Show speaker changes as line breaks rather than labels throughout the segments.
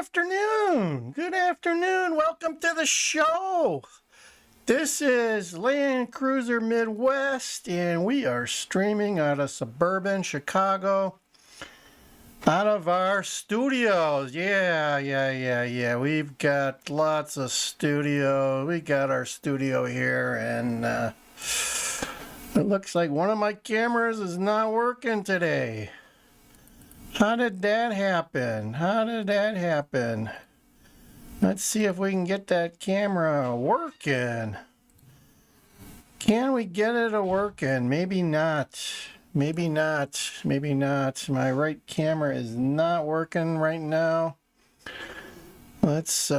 afternoon. Good afternoon. Welcome to the show. This is Land Cruiser Midwest, and we are streaming out of suburban Chicago, out of our studios. Yeah. We've got lots of studio. We got our studio here, and it looks like one of my cameras is not working today. How did that happen? Let's see if we can get that camera working. Can we get it working? Maybe not. My right camera is not working right now. Let's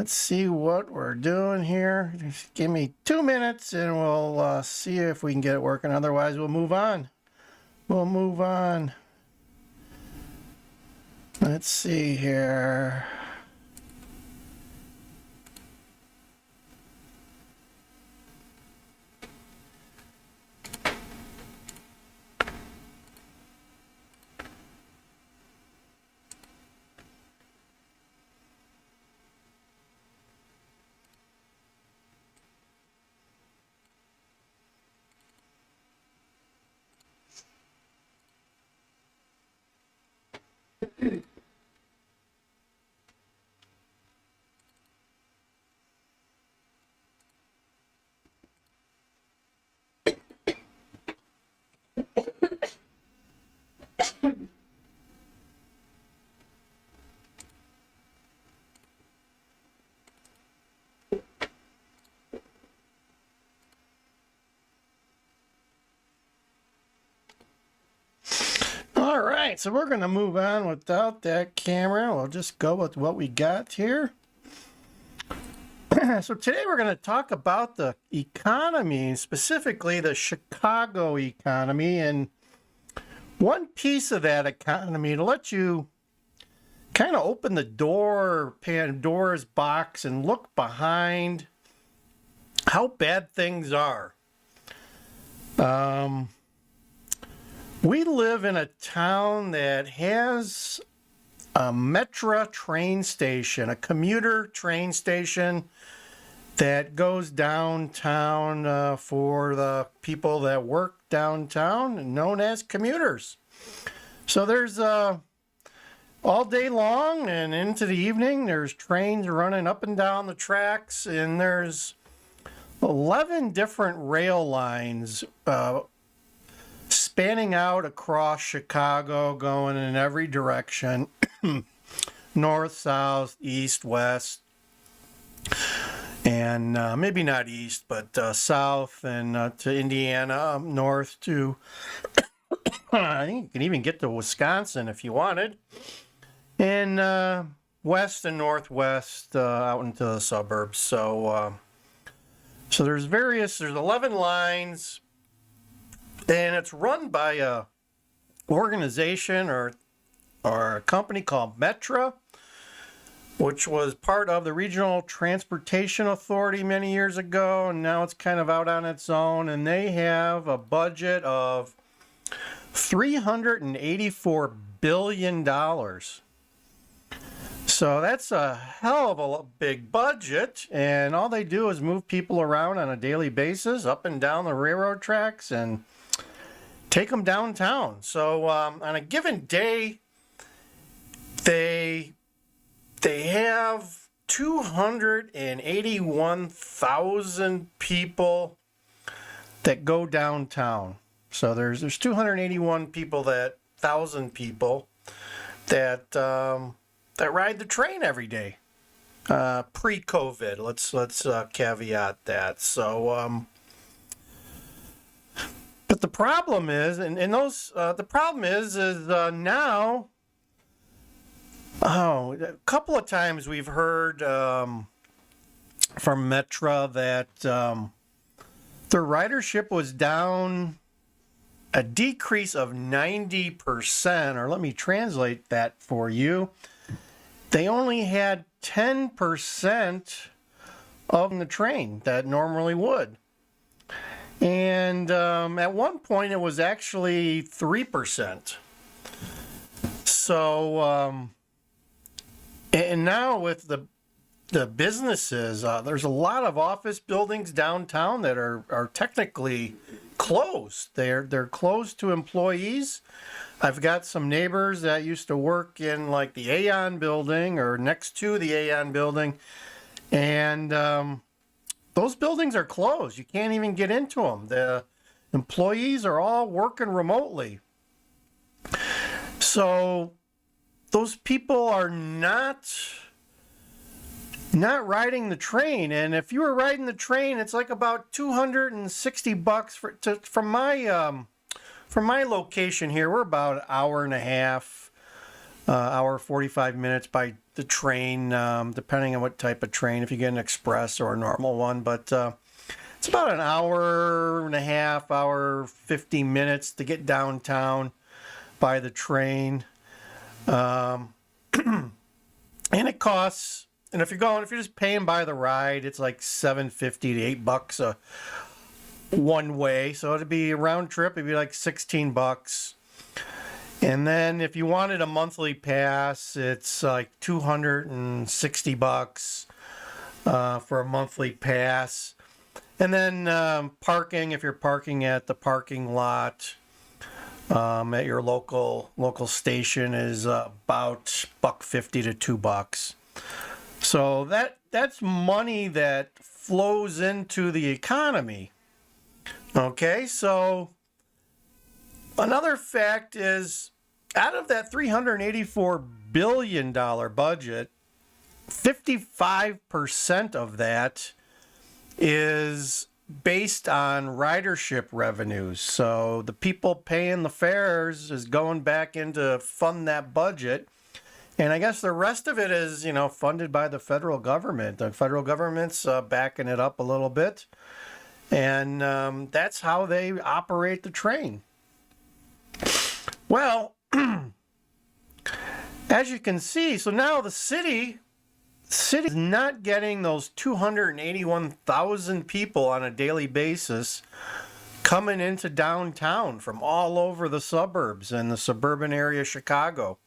see what we're doing here. Just give me 2 minutes and we'll see if we can get it working. Otherwise, we'll move on. Let's see here. All right, so we're going to move on without that camera. We'll just go with what we got here. So today we're going to talk about the economy, specifically the Chicago economy, and one piece of that economy to let you kind of open the door, Pandora's box, and look behind how bad things are. We live in a town that has a Metro train station, a commuter train station that goes downtown for the people that work downtown, known as commuters. So there's all day long and into the evening, there's trains running up and down the tracks, and there's 11 different rail lines spanning out across Chicago, going in every direction, north, south, east, west, and maybe not east, but south and to Indiana, north to, I think you can even get to Wisconsin if you wanted, and west and northwest out into the suburbs. So there's 11 lines, and it's run by a organization or a company called Metro, which was part of the Regional Transportation Authority many years ago, and now it's kind of out on its own, and they have a budget of $384 billion. So that's a hell of a big budget, and all they do is move people around on a daily basis up and down the railroad tracks and take them downtown. So on a given day, they have 281,000 people that go downtown. So there's 281 people, 1,000 people that ride the train every day. Pre-COVID, let's caveat that. So but the problem is, now, a couple of times we've heard from Metro that their ridership was down a decrease of 90%, or let me translate that for you. They only had 10% of the train that normally would. And at one point it was actually 3%. So, and now with the businesses, there's a lot of office buildings downtown that are technically closed. They're closed to employees. I've got some neighbors that used to work in like the Aon building or next to the Aon building, and those buildings are closed. You can't even get into them. The employees are all working remotely. So those people are not riding the train. And if you were riding the train, it's like about $260 from my location here. We're about an hour and a half, hour 45 minutes by the train, depending on what type of train, if you get an express or a normal one. But it's about an hour and a half, hour 50 minutes to get downtown by the train. And it costs, and if you're just paying by the ride, it's like $7.50 to $8 one way. So it'd be a round trip. It'd be like $16. And then if you wanted a monthly pass, it's like $260 for a monthly pass. And then parking, if you're parking at the parking lot at your local station, is about $1.50 to $2. So that's money that flows into the economy. Okay, so another fact is, out of that $384 billion budget, 55% of that is based on ridership revenues. So the people paying the fares is going back into fund that budget. And I guess the rest of it is, funded by the federal government. The federal government's backing it up a little bit. And that's how they operate the train. Well, as you can see, so now the city is not getting those 281,000 people on a daily basis coming into downtown from all over the suburbs and the suburban area of Chicago.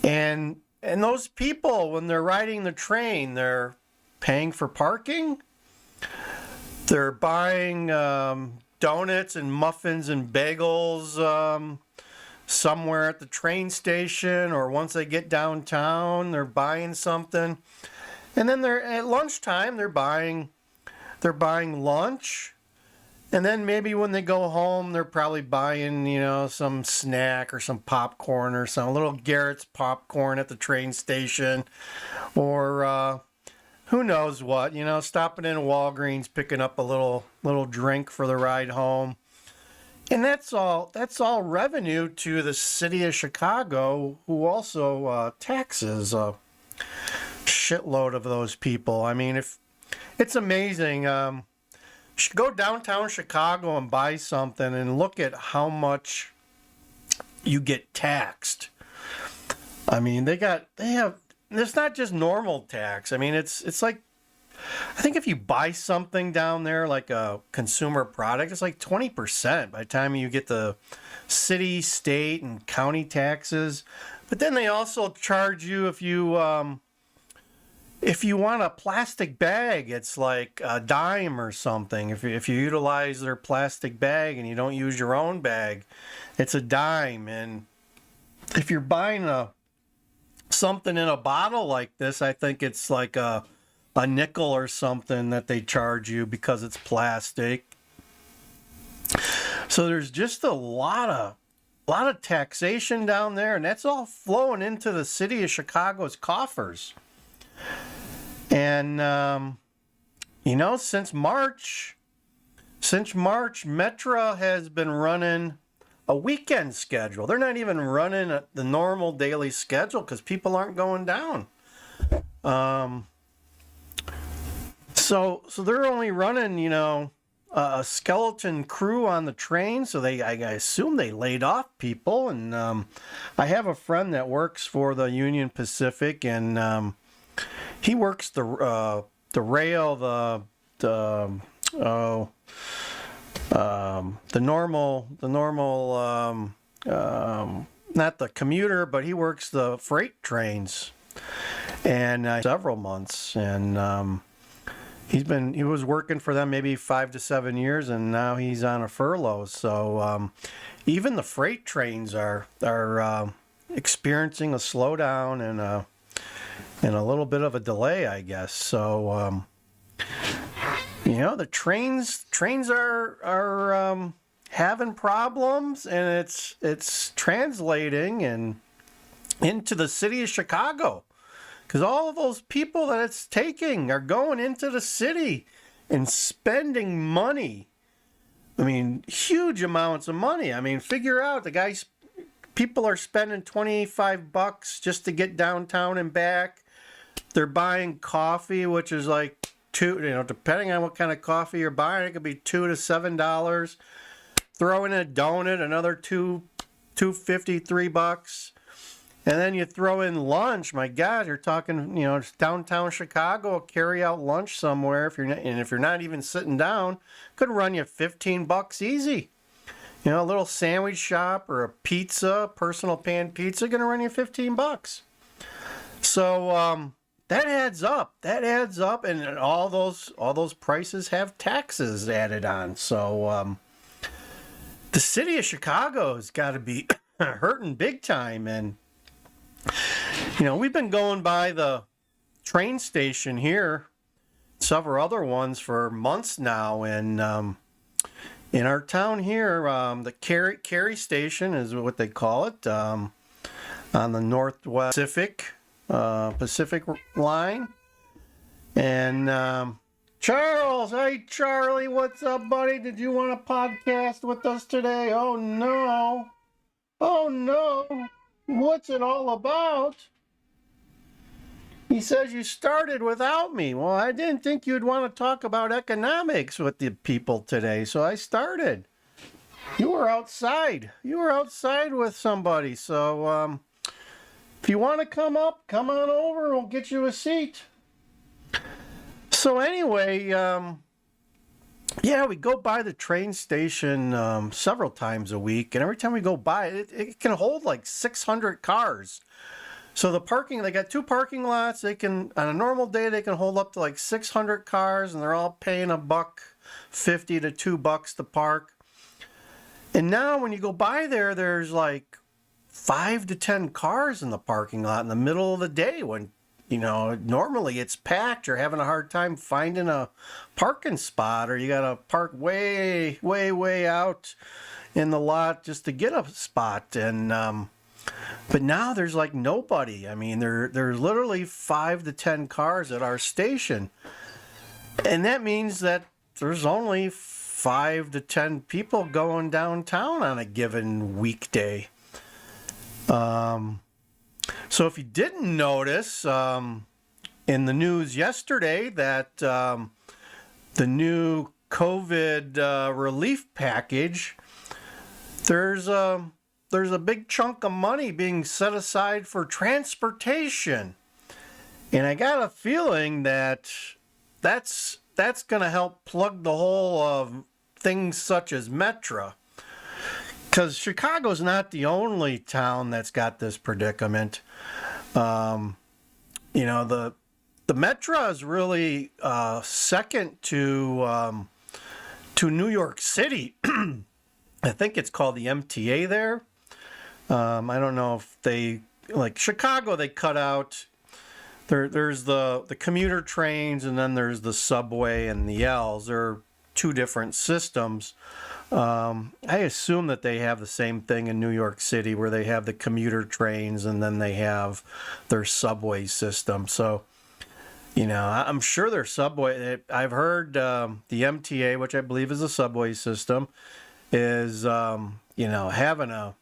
And those people, when they're riding the train, they're paying for parking. They're buying donuts and muffins and bagels somewhere at the train station, or once they get downtown, they're buying something. And then they're at lunchtime, they're buying lunch. And then maybe when they go home, they're probably buying, some snack or some popcorn or some little Garrett's popcorn at the train station, or who knows what, stopping in Walgreens, picking up a little drink for the ride home. And that's all revenue to the city of Chicago, who also taxes a shitload of those people. I mean, if it's amazing. You should go downtown Chicago and buy something and look at how much you get taxed. I mean, they have, it's not just normal tax. I mean, it's like, I think if you buy something down there, like a consumer product, it's like 20% by the time you get the city, state, and county taxes. But then they also charge you if you want a plastic bag, it's like a dime or something. If you utilize their plastic bag and you don't use your own bag, it's a dime. And if you're buying something in a bottle like this, I think it's like a nickel or something that they charge you because it's plastic. So there's just a lot of taxation down there, and that's all flowing into the city of Chicago's coffers. And since March, Metro has been running a weekend schedule. They're not even running the normal daily schedule because people aren't going down. So they're only running, a skeleton crew on the train. So I assume they laid off people. And I have a friend that works for the Union Pacific, and he works the rail, the normal not the commuter, but he works the freight trains, and several months, and he was working for them maybe 5 to 7 years, and now he's on a furlough. So even the freight trains are experiencing a slowdown and a little bit of a delay, I guess. So the trains are having problems, and it's translating and into the city of Chicago, because all of those people that it's taking are going into the city and spending money. I mean, huge amounts of money. I mean, figure out people are spending $25 just to get downtown and back. They're buying coffee, which is like depending on what kind of coffee you're buying, it could be $2 to $7. Throw in a donut, another $2.50, $3. And then you throw in lunch. My God, you're talking, downtown Chicago, carry out lunch somewhere. If you're not even sitting down, could run you $15 easy. A little sandwich shop or a pizza, personal pan pizza, gonna run you $15. So that adds up. And all those prices have taxes added on. So the city of Chicago has got to be hurting big time. And we've been going by the train station here, several other ones for months now, and in our town here, the Cary station is what they call it, on the Northwest Pacific line. And Charles, hey Charlie, what's up, buddy? Did you want to podcast with us today? Oh no, what's it all about? He says you started without me. Well, I didn't think you'd want to talk about economics with the people today, so I started. You were outside with somebody, so if you want to come on over, we'll get you a seat. So anyway, we go by the train station several times a week, and every time we go by it can hold like 600 cars. So they got 2 parking lots. On a normal day, they can hold up to like 600 cars, and they're all paying $1.50 to $2 to park. And now when you go by there's like 5 to 10 cars in the parking lot in the middle of the day when, normally it's packed. You're having a hard time finding a parking spot, or you got to park way, way, way out in the lot just to get a spot. And but now there's like nobody. I mean, there's literally 5 to 10 cars at our station, and that means that there's only 5 to 10 people going downtown on a given weekday. So if you didn't notice, in the news yesterday that the new COVID relief package, there's a big chunk of money being set aside for transportation. And I got a feeling that that's going to help plug the hole of things such as Metro. Because Chicago's not the only town that's got this predicament. The Metro is really second to New York City. I think it's called the MTA there. I don't know if like Chicago, they cut out. There's the commuter trains, and then there's the subway and the L's. They're 2 different systems. I assume that they have the same thing in New York City, where they have the commuter trains and then they have their subway system. So, I'm sure their subway, I've heard the MTA, which I believe is a subway system, is, having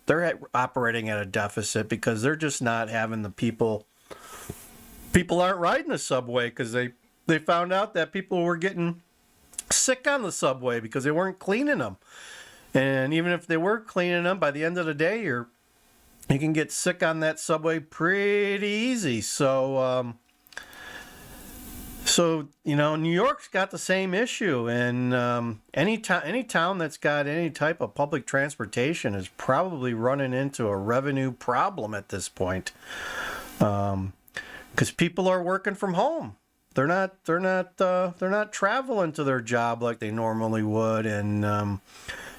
they're operating at a deficit because they're just not having the people aren't riding the subway because they found out that people were getting sick on the subway because they weren't cleaning them. And even if they were cleaning them, by the end of the day, you can get sick on that subway pretty easy. So So, New York's got the same issue, and any town that's got any type of public transportation is probably running into a revenue problem at this point, because people are working from home. They're not traveling to their job like they normally would, and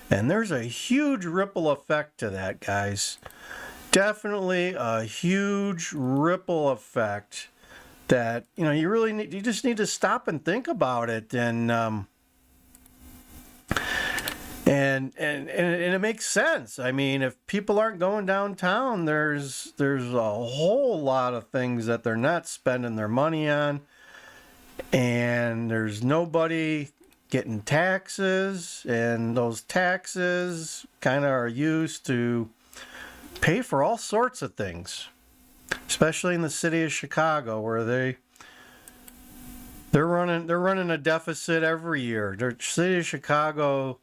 there's a huge ripple effect to that, guys. Definitely a huge ripple effect that you just need to stop and think about it, and it makes sense. I mean, if people aren't going downtown, there's a whole lot of things that they're not spending their money on, and there's nobody getting taxes, and those taxes kind of are used to pay for all sorts of things, especially in the city of Chicago, where they're running a deficit every year. The city of Chicago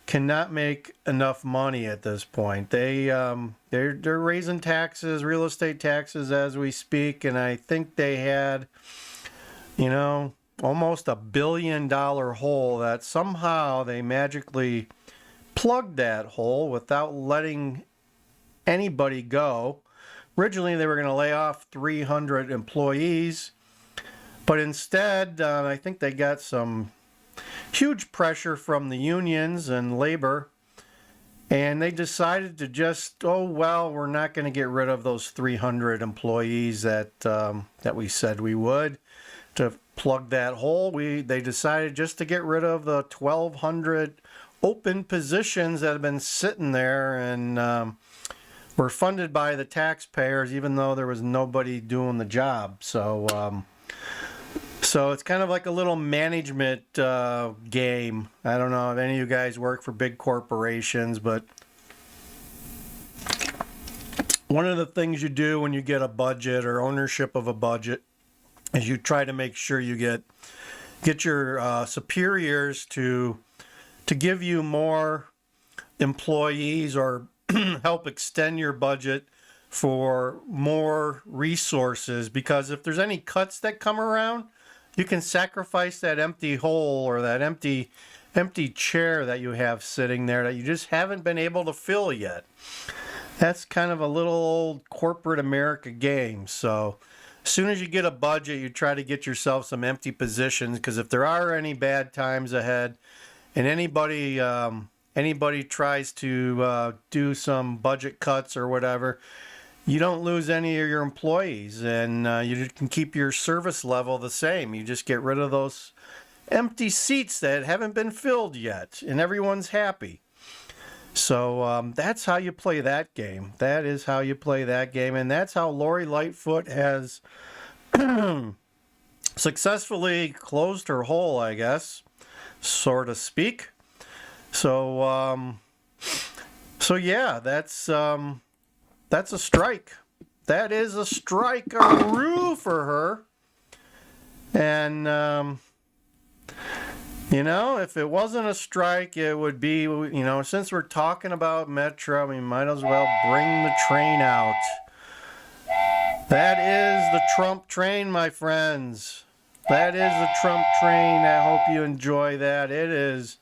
cannot make enough money at this point. They're raising taxes, real estate taxes, as we speak, and I think they had, almost $1 billion hole that somehow they magically plugged that hole without letting anybody go. Originally, they were going to lay off 300 employees, but instead, I think they got some huge pressure from the unions and labor, and they decided to just, we're not going to get rid of those 300 employees that we said we would. To plug that hole, they decided just to get rid of the 1,200 open positions that have been sitting there and were funded by the taxpayers, even though there was nobody doing the job. So it's kind of like a little management game. I don't know if any of you guys work for big corporations, but one of the things you do when you get a budget or ownership of a budget is you try to make sure you get your superiors to give you more employees or help extend your budget for more resources, because if there's any cuts that come around, you can sacrifice that empty hole or that empty chair that you have sitting there that you just haven't been able to fill yet. That's kind of a little old corporate America game. So as soon as you get a budget, you try to get yourself some empty positions, because if there are any bad times ahead and anybody tries to do some budget cuts or whatever, you don't lose any of your employees, and you can keep your service level the same. You just get rid of those empty seats that haven't been filled yet, and everyone's happy. So that's how you play that game. That is how you play that game, and that's how Lori Lightfoot has successfully closed her hole, I guess, so to speak. So yeah, that's a strike. That is a strike-a-roo for her. And if it wasn't a strike, it would be, since we're talking about Metro, we might as well bring the train out. That is the Trump train, my friends. That is the Trump train. I hope you enjoy that. It is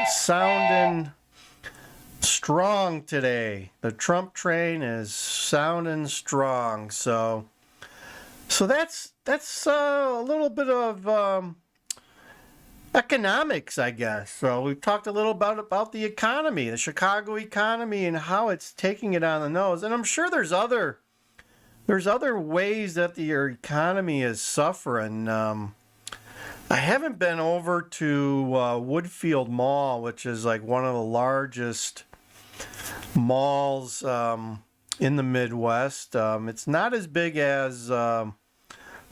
sounding strong today. The Trump train is sounding strong. So that's a little bit of economics, I guess. So we've talked a little about the economy, the Chicago economy, and how it's taking it on the nose. And I'm sure there's other ways that the economy is suffering. I haven't been over to Woodfield Mall, which is like one of the largest malls in the Midwest. It's not as big as the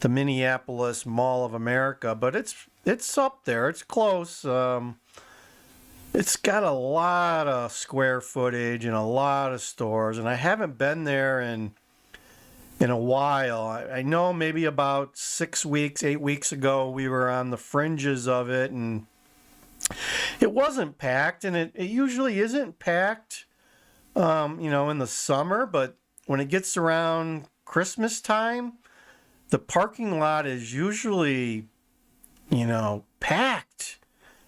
Minneapolis Mall of America, but it's up there. It's close. It's got a lot of square footage and a lot of stores, and I haven't been there in a while. I know maybe about 8 weeks ago we were on the fringes of it, and it wasn't packed, and it usually isn't packed in the summer, but when it gets around Christmas time, the parking lot is usually, packed.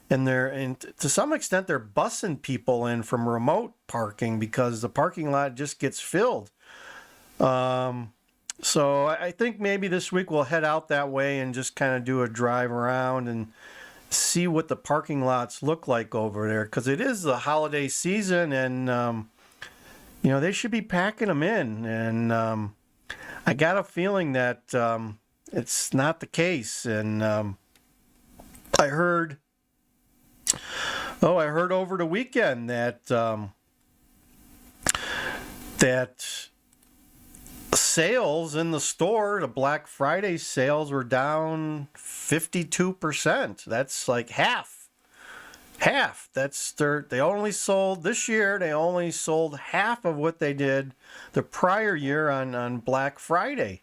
And to some extent, they're bussing people in from remote parking because the parking lot just gets filled. So I think maybe this week we'll head out that way and just kind of do a drive around and see what the parking lots look like over there, because it is the holiday season, and they should be packing them in. And I got a feeling that it's not the case. And I heard over the weekend that sales in the store, the Black Friday sales, were down 52%. That's like half. They only sold this year. They only sold half of what they did the prior year on Black Friday.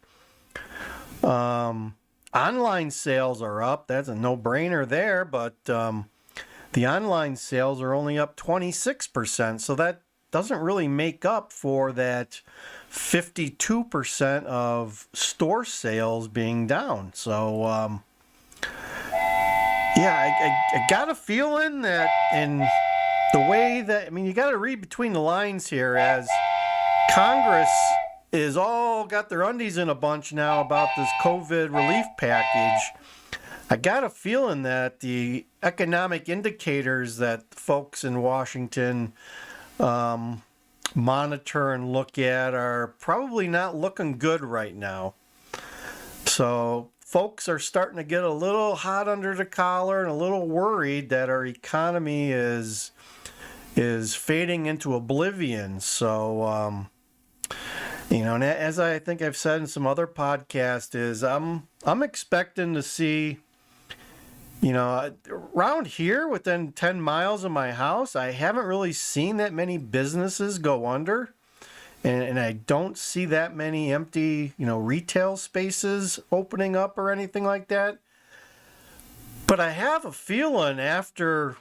Online sales are up. That's a no-brainer there, but the online sales are only up 26%. So that doesn't really make up for that 52% of store sales being down. So, I got a feeling that in the way that, you got to read between the lines here, as Congress is all got their undies in a bunch now about this COVID relief package. I got a feeling that the economic indicators that folks in Washington monitor and look at are probably not looking good right now. So folks are starting to get a little hot under the collar and a little worried that our economy is fading into oblivion. So, and as I think I've said in some other podcasts, is I'm expecting to see, around here within 10 miles of my house, I haven't really seen that many businesses go under. And I don't see that many empty, retail spaces opening up or anything like that. But I have a feeling after,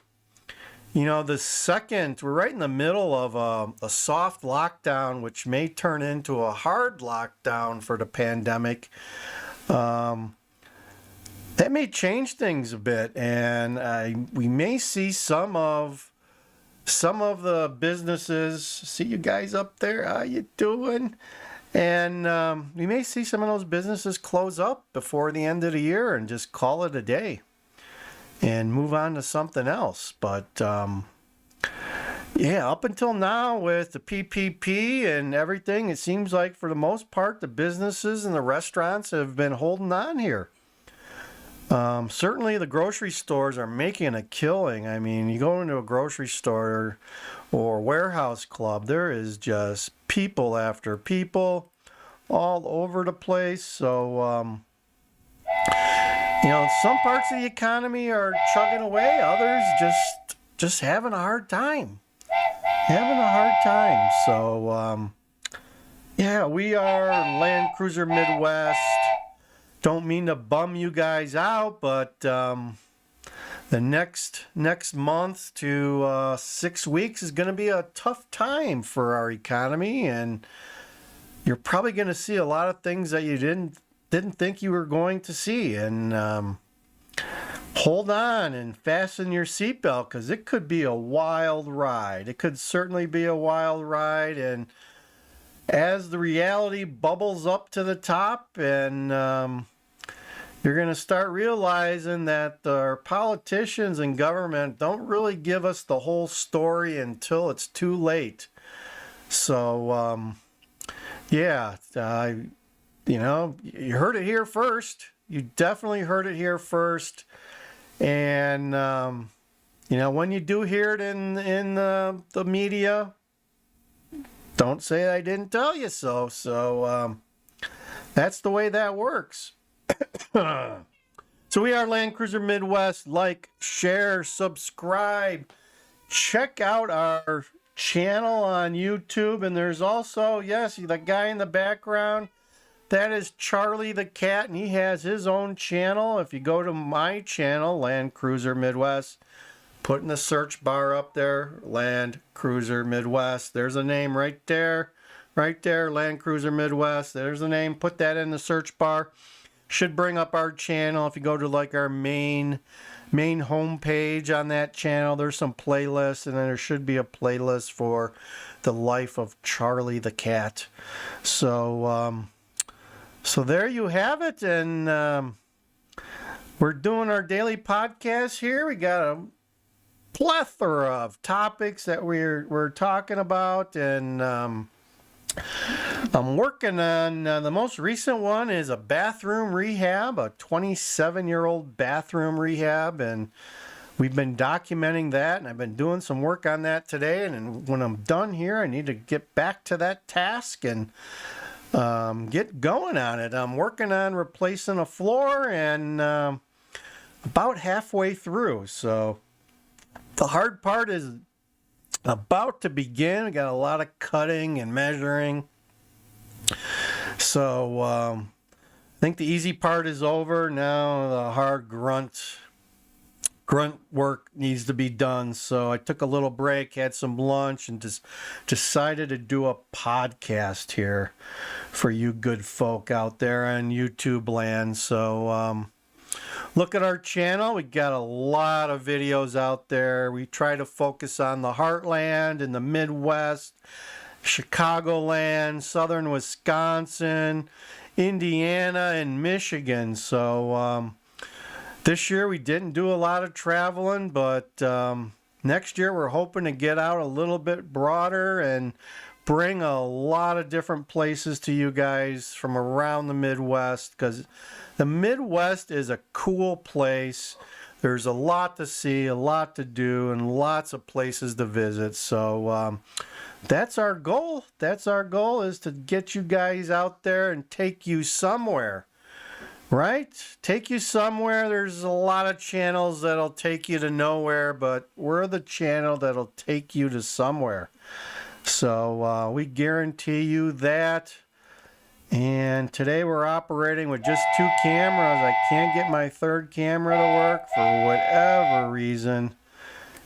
we're right in the middle of a soft lockdown, which may turn into a hard lockdown for the pandemic. That may change things a bit, and we may see some of the businesses. See you guys up there, how you doing? And we may see some of those businesses close up before the end of the year and just call it a day and move on to something else. But up until now with the PPP and everything, it seems like for the most part the businesses and the restaurants have been holding on here. Certainly the grocery stores are making a killing. You go into a grocery store or warehouse club, there is just people after people all over the place. So, some parts of the economy are chugging away, others just having a hard time. So, we are Land Cruiser Midwest. Don't mean to bum you guys out, but the next month to 6 weeks is going to be a tough time for our economy, and you're probably going to see a lot of things that you didn't think you were going to see. And hold on and fasten your seatbelt, because it could be a wild ride. It could certainly be a wild ride, and as the reality bubbles up to the top, and you're going to start realizing that our politicians and government don't really give us the whole story until it's too late. So, you heard it here first. You definitely heard it here first. And, when you do hear it in the media, don't say I didn't tell you so. So, that's the way that works. So we are Land Cruiser Midwest. Like, share, subscribe. Check out our channel on YouTube. And there's also, yes, the guy in the background, that is Charlie the Cat, and he has his own channel. If you go to my channel, Land Cruiser Midwest, put in the search bar up there, Land Cruiser Midwest. There's a name right there, Land Cruiser Midwest. There's a name. Put that in the search bar. should bring up our channel. If you go to like our main homepage on that channel, there's some playlists, and then there should be a playlist for the life of Charlie the cat. So so there you have it, and we're doing our daily podcast here. We got a plethora of topics that we're talking about, and I'm working on the most recent one is a bathroom rehab, a 27-year-old bathroom rehab, and we've been documenting that, and I've been doing some work on that today, and when I'm done here, I need to get back to that task and get going on it. I'm working on replacing a floor, and about halfway through, so the hard part is about to begin. We got a lot of cutting and measuring. So I think the easy part is over. Now the hard grunt work needs to be done. So I took a little break, had some lunch, and just decided to do a podcast here for you good folk out there on YouTube land. So look at our channel. We got a lot of videos out there. We try to focus on the heartland and the Midwest, Chicagoland, southern Wisconsin, Indiana, and Michigan. So this year we didn't do a lot of traveling, but next year we're hoping to get out a little bit broader and bring a lot of different places to you guys from around the Midwest, because the Midwest is a cool place. There's a lot to see, a lot to do, and lots of places to visit. So that's our goal. That's our goal, is to get you guys out there and take you somewhere. Right? Take you somewhere. There's a lot of channels that'll take you to nowhere, but we're the channel that'll take you to somewhere. So we guarantee you that. And today we're operating with just 2 cameras. I can't get my third camera to work for whatever reason.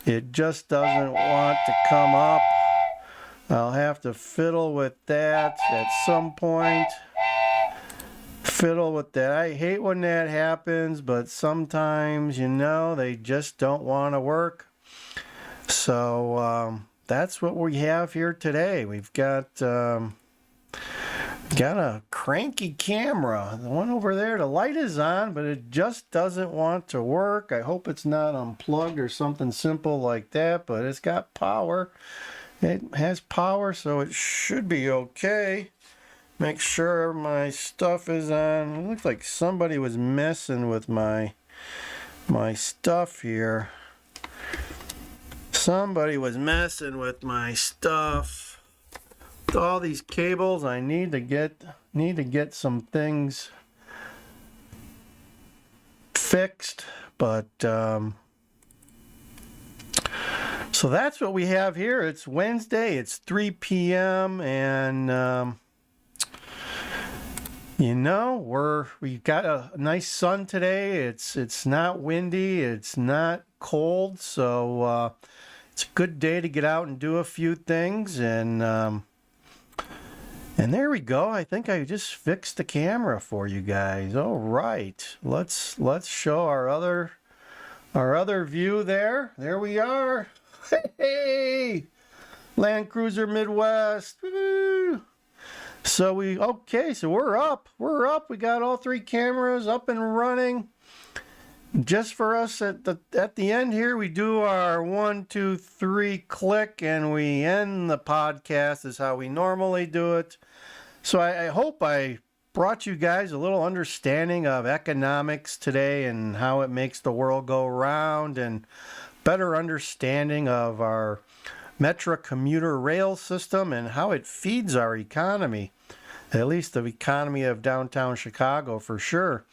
It just doesn't want to come up. I'll have to fiddle with that at some point. Fiddle with that. I hate when that happens, but sometimes, you know, they just don't want to work. So that's what we have here today. We've got a cranky camera. The one over there, the light is on, but it just doesn't want to work. I hope it's not unplugged or something simple like that, but it's got power. It has power, so it should be okay. Make sure my stuff is on. It looks like somebody was messing with my stuff here. Somebody was messing with my stuff. All these cables, I need to get some things fixed, but so that's what we have here. It's Wednesday, it's 3 p.m. and you know, we've got a nice sun today. It's not windy, it's not cold, so it's a good day to get out and do a few things. And there we go. I think I just fixed the camera for you guys. All right, let's show our other view there. There we are. Hey, Land Cruiser Midwest. Woo. So we're up. We got all 3 cameras up and running. Just for us at the end here, we do our 1, 2, 3 click, and we end the podcast is how we normally do it. So I hope I brought you guys a little understanding of economics today and how it makes the world go round, and better understanding of our Metra commuter rail system and how it feeds our economy, at least the economy of downtown Chicago for sure.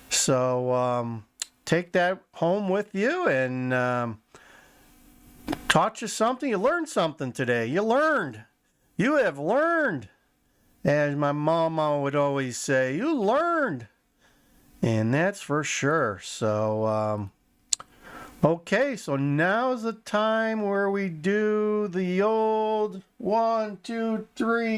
So take that home with you, and taught you something. You learned something today. You have learned. As my mama would always say, you learned. And that's for sure. So okay, so now's the time where we do the old 1, 2, 3